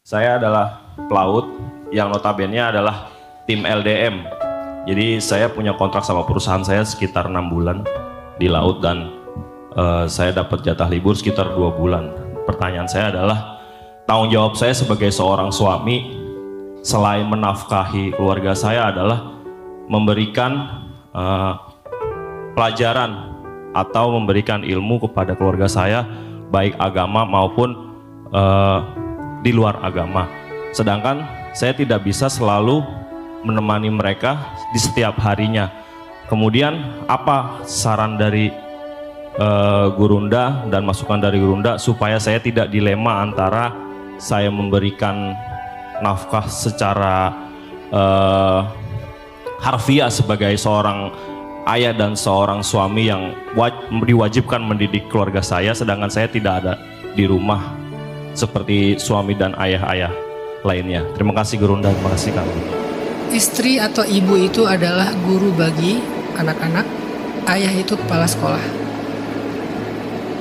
Saya adalah pelaut yang notabene adalah tim LDM. Jadi saya punya kontrak sama perusahaan saya sekitar 6 bulan di laut dan saya dapat jatah libur sekitar 2 bulan. Pertanyaan saya adalah, tanggung jawab saya sebagai seorang suami selain menafkahi keluarga saya adalah memberikan pelajaran atau memberikan ilmu kepada keluarga saya, baik agama maupun di luar agama. Sedangkan saya tidak bisa selalu menemani mereka di setiap harinya. Kemudian apa saran dari Gurunda dan masukan dari Gurunda supaya saya tidak dilema antara saya memberikan nafkah secara harfiah sebagai seorang ayah dan seorang suami yang diwajibkan mendidik keluarga saya, sedangkan saya tidak ada di rumah seperti suami dan ayah-ayah lainnya. Terima kasih Gurunda, terima kasih kami. Istri atau ibu itu adalah guru bagi anak-anak, ayah itu kepala sekolah.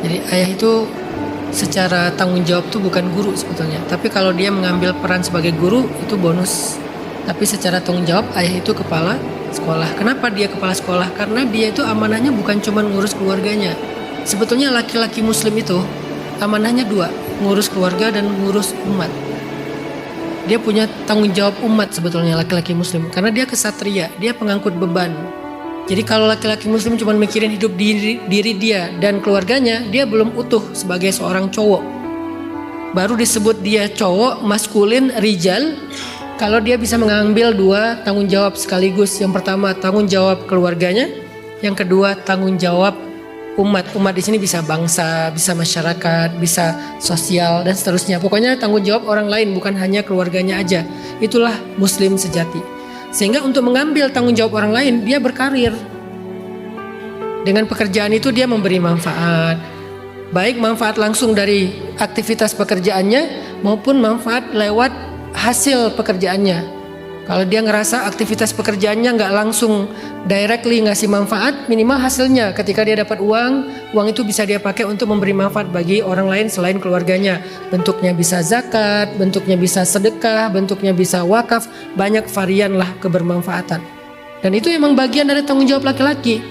Jadi ayah itu secara tanggung jawab itu bukan guru sebetulnya, tapi kalau dia mengambil peran sebagai guru itu bonus. Tapi secara tanggung jawab ayah itu kepala sekolah. Kenapa dia kepala sekolah? Karena dia itu amanahnya bukan cuma ngurus keluarganya. Sebetulnya laki-laki muslim itu amanahnya dua, ngurus keluarga dan ngurus umat. Dia punya tanggung jawab umat sebetulnya laki-laki muslim, karena dia kesatria, dia pengangkut beban. Jadi kalau laki-laki muslim cuma mikirin hidup diri dia dan keluarganya, dia belum utuh sebagai seorang cowok. Baru disebut dia cowok, maskulin, rijal, kalau dia bisa mengambil dua tanggung jawab sekaligus. Yang pertama tanggung jawab keluarganya, yang kedua tanggung jawab umat. Umat di sini bisa bangsa, bisa masyarakat, bisa sosial dan seterusnya. Pokoknya tanggung jawab orang lain, bukan hanya keluarganya aja. Itulah muslim sejati. Sehingga untuk mengambil tanggung jawab orang lain, dia berkarir. Dengan pekerjaan itu dia memberi manfaat. Baik manfaat langsung dari aktivitas pekerjaannya maupun manfaat lewat hasil pekerjaannya. Kalau dia ngerasa aktivitas pekerjaannya nggak langsung directly ngasih manfaat, minimal hasilnya ketika dia dapat uang itu bisa dia pakai untuk memberi manfaat bagi orang lain selain keluarganya. Bentuknya bisa zakat, bentuknya bisa sedekah, bentuknya bisa wakaf, banyak varian lah kebermanfaatan. Dan itu emang bagian dari tanggung jawab laki-laki.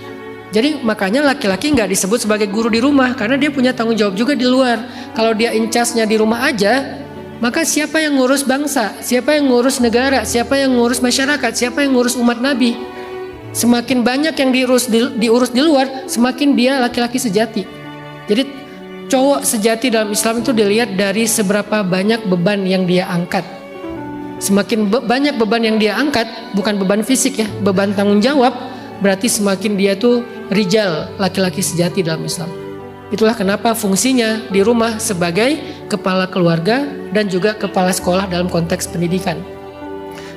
Jadi makanya laki-laki nggak disebut sebagai guru di rumah, karena dia punya tanggung jawab juga di luar. Kalau dia incasnya di rumah aja, maka siapa yang ngurus bangsa, siapa yang ngurus negara, siapa yang ngurus masyarakat, siapa yang ngurus umat Nabi. Semakin banyak yang diurus di luar, semakin dia laki-laki sejati. Jadi cowok sejati dalam Islam itu dilihat dari seberapa banyak beban yang dia angkat. Semakin banyak beban yang dia angkat, bukan beban fisik ya, beban tanggung jawab, berarti semakin dia tuh rijal, laki-laki sejati dalam Islam. Itulah kenapa fungsinya di rumah sebagai kepala keluarga dan juga kepala sekolah dalam konteks pendidikan.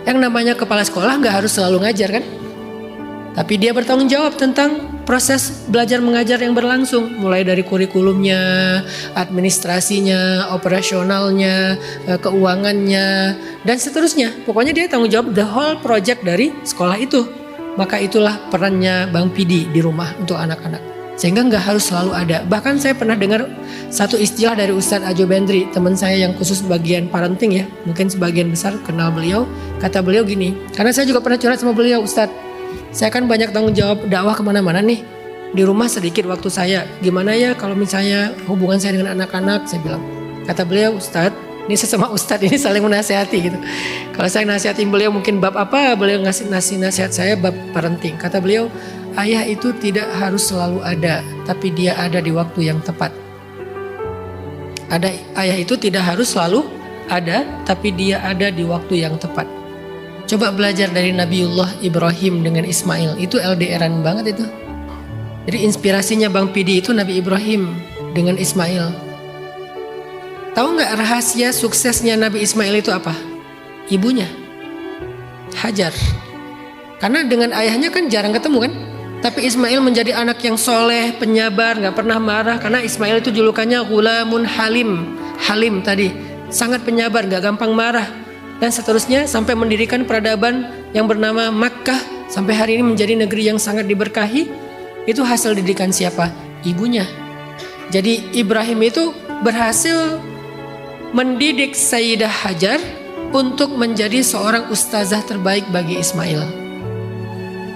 Yang namanya kepala sekolah nggak harus selalu ngajar kan? Tapi dia bertanggung jawab tentang proses belajar mengajar yang berlangsung. Mulai dari kurikulumnya, administrasinya, operasionalnya, keuangannya, dan seterusnya. Pokoknya dia tanggung jawab the whole project dari sekolah itu. Maka itulah perannya Bang Pidi di rumah untuk anak-anak. Sehingga nggak harus selalu ada. Bahkan saya pernah dengar satu istilah dari Ustadz Ajo Bendri, teman saya yang khusus bagian parenting ya, mungkin sebagian besar kenal beliau. Kata beliau gini, karena saya juga pernah curhat sama beliau, Ustadz, saya kan banyak tanggung jawab dakwah kemana-mana nih, di rumah sedikit waktu saya, gimana ya kalau misalnya hubungan saya dengan anak-anak, saya bilang. Kata beliau, Ustadz, ini sesama Ustadz ini saling menasihati gitu. Kalau saya nasihatin beliau mungkin bab apa, beliau ngasih nasihat saya bab parenting. Kata beliau, ayah itu tidak harus selalu ada, tapi dia ada di waktu yang tepat. Ayah itu tidak harus selalu ada, tapi dia ada di waktu yang tepat. Coba belajar dari Nabiullah Ibrahim dengan Ismail, itu LDRan banget itu. Jadi inspirasinya Bang Pidi itu Nabi Ibrahim dengan Ismail. Tahu nggak rahasia suksesnya Nabi Ismail itu apa? Ibunya, Hajar. Karena dengan ayahnya kan jarang ketemu kan? Tapi Ismail menjadi anak yang soleh, penyabar, gak pernah marah. Karena Ismail itu julukannya Ghulamun Halim. Halim tadi, sangat penyabar, gak gampang marah. Dan seterusnya sampai mendirikan peradaban yang bernama Makkah. Sampai hari ini menjadi negeri yang sangat diberkahi. Itu hasil didikan siapa? Ibunya. Jadi Ibrahim itu berhasil mendidik Sayyidah Hajar untuk menjadi seorang ustazah terbaik bagi Ismail.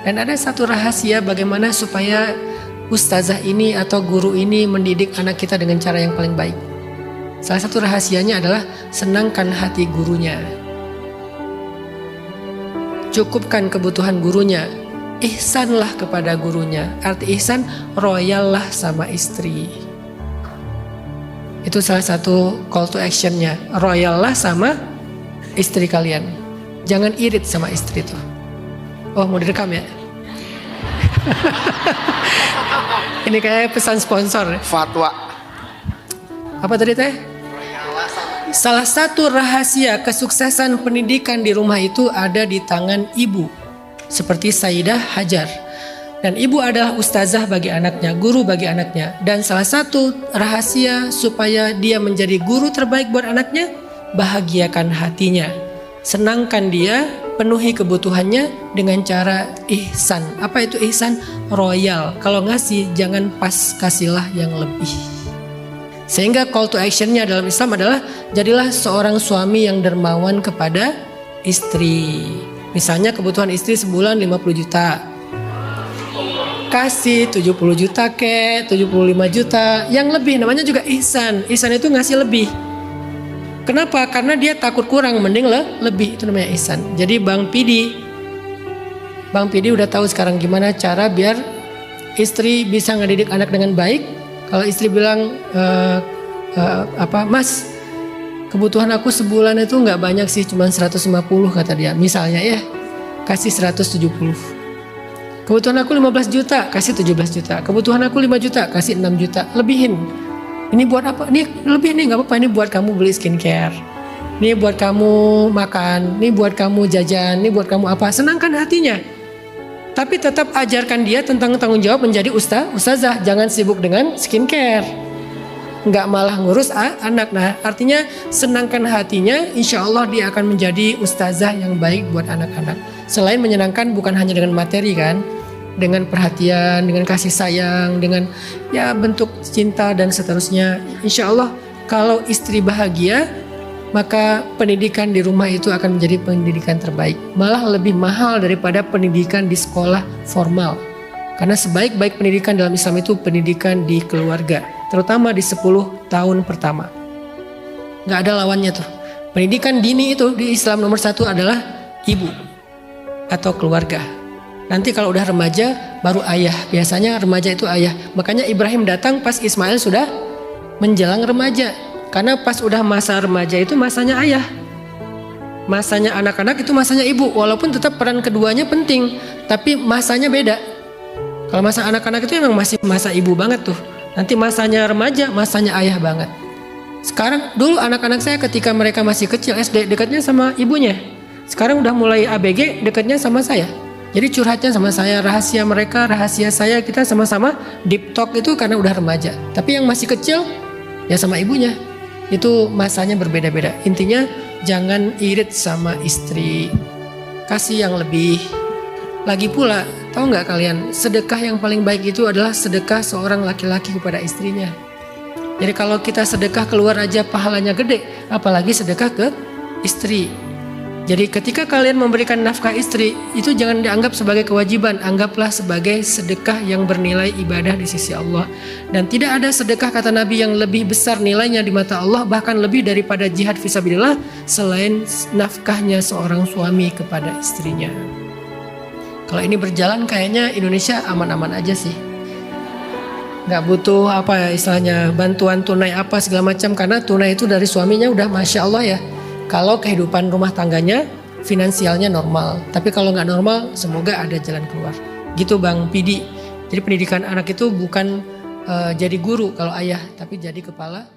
Dan ada satu rahasia bagaimana supaya ustazah ini atau guru ini mendidik anak kita dengan cara yang paling baik. Salah satu rahasianya adalah senangkan hati gurunya. Cukupkan kebutuhan gurunya. Ihsanlah kepada gurunya. Arti ihsan, royallah sama istri. Itu salah satu call to actionnya. Royallah sama istri kalian. Jangan irit sama istri tuh. Oh, mau direkam ya? Ini kayak pesan sponsor. Fatwa. Apa tadi teh? Salah satu rahasia kesuksesan pendidikan di rumah itu ada di tangan ibu. Seperti Sayyidah Hajar. Dan ibu adalah ustazah bagi anaknya, guru bagi anaknya. Dan salah satu rahasia supaya dia menjadi guru terbaik buat anaknya, bahagiakan hatinya. Senangkan dia, penuhi kebutuhannya dengan cara ihsan. Apa itu ihsan? Royal. Kalau ngasih, jangan pas, kasihlah yang lebih. Sehingga call to actionnya dalam Islam adalah jadilah seorang suami yang dermawan kepada istri. Misalnya kebutuhan istri sebulan 50 juta. Kasih 70 juta ke, 75 juta. Yang lebih namanya juga ihsan. Ihsan itu ngasih lebih. Kenapa? Karena dia takut kurang, mending lebih. Itu namanya ihsan. Jadi Bang Pidi udah tahu sekarang gimana cara biar istri bisa ngedidik anak dengan baik. Kalau istri bilang, Mas, kebutuhan aku sebulan itu nggak banyak sih, cuma 150 kata dia. Misalnya ya, kasih 170. Kebutuhan aku 15 juta, kasih 17 juta. Kebutuhan aku 5 juta, kasih 6 juta. Lebihin. Ini buat apa? Ini lebih nih, nggak apa-apa. Ini buat kamu beli skincare. Ini buat kamu makan. Ini buat kamu jajan. Ini buat kamu apa? Senangkan hatinya. Tapi tetap ajarkan dia tentang tanggung jawab menjadi ustazah. Jangan sibuk dengan skincare. Nggak malah ngurus anak. Nah, artinya senangkan hatinya, insya Allah dia akan menjadi ustazah yang baik buat anak-anak. Selain menyenangkan bukan hanya dengan materi kan, dengan perhatian, dengan kasih sayang, dengan ya bentuk cinta dan seterusnya. Insya Allah kalau istri bahagia, maka pendidikan di rumah itu akan menjadi pendidikan terbaik. Malah lebih mahal daripada pendidikan di sekolah formal. Karena sebaik-baik pendidikan dalam Islam itu pendidikan di keluarga. Terutama di 10 tahun pertama. Gak ada lawannya tuh. Pendidikan dini itu di Islam nomor 1 adalah ibu atau keluarga. Nanti kalau udah remaja baru ayah. Biasanya remaja itu ayah. Makanya Ibrahim datang pas Ismail sudah menjelang remaja. Karena pas udah masa remaja itu masanya ayah. Masanya anak-anak itu masanya ibu. Walaupun tetap peran keduanya penting. Tapi masanya beda. Kalau masa anak-anak itu emang masih masa ibu banget tuh. Nanti masanya remaja, masanya ayah banget. Sekarang dulu anak-anak saya ketika mereka masih kecil SD dekatnya sama ibunya. Sekarang udah mulai ABG dekatnya sama saya. Jadi curhatnya sama saya, rahasia mereka, rahasia saya, kita sama-sama deep talk itu karena udah remaja. Tapi yang masih kecil ya sama ibunya. Itu masanya berbeda-beda. Intinya jangan irit sama istri. Kasih yang lebih. Lagi pula, tahu nggak kalian, sedekah yang paling baik itu adalah sedekah seorang laki-laki kepada istrinya. Jadi kalau kita sedekah keluar aja pahalanya gede, apalagi sedekah ke istri. Jadi ketika kalian memberikan nafkah istri, itu jangan dianggap sebagai kewajiban, anggaplah sebagai sedekah yang bernilai ibadah di sisi Allah. Dan tidak ada sedekah kata Nabi yang lebih besar nilainya di mata Allah, bahkan lebih daripada jihad fisabilillah, selain nafkahnya seorang suami kepada istrinya. Kalau ini berjalan kayaknya Indonesia aman-aman aja sih. Nggak butuh apa ya istilahnya, bantuan tunai apa segala macam, karena tunai itu dari suaminya udah Masya Allah ya. Kalau kehidupan rumah tangganya, finansialnya normal. Tapi kalau nggak normal, semoga ada jalan keluar. Gitu Bang Pidi. Jadi pendidikan anak itu bukan jadi guru kalau ayah, tapi jadi kepala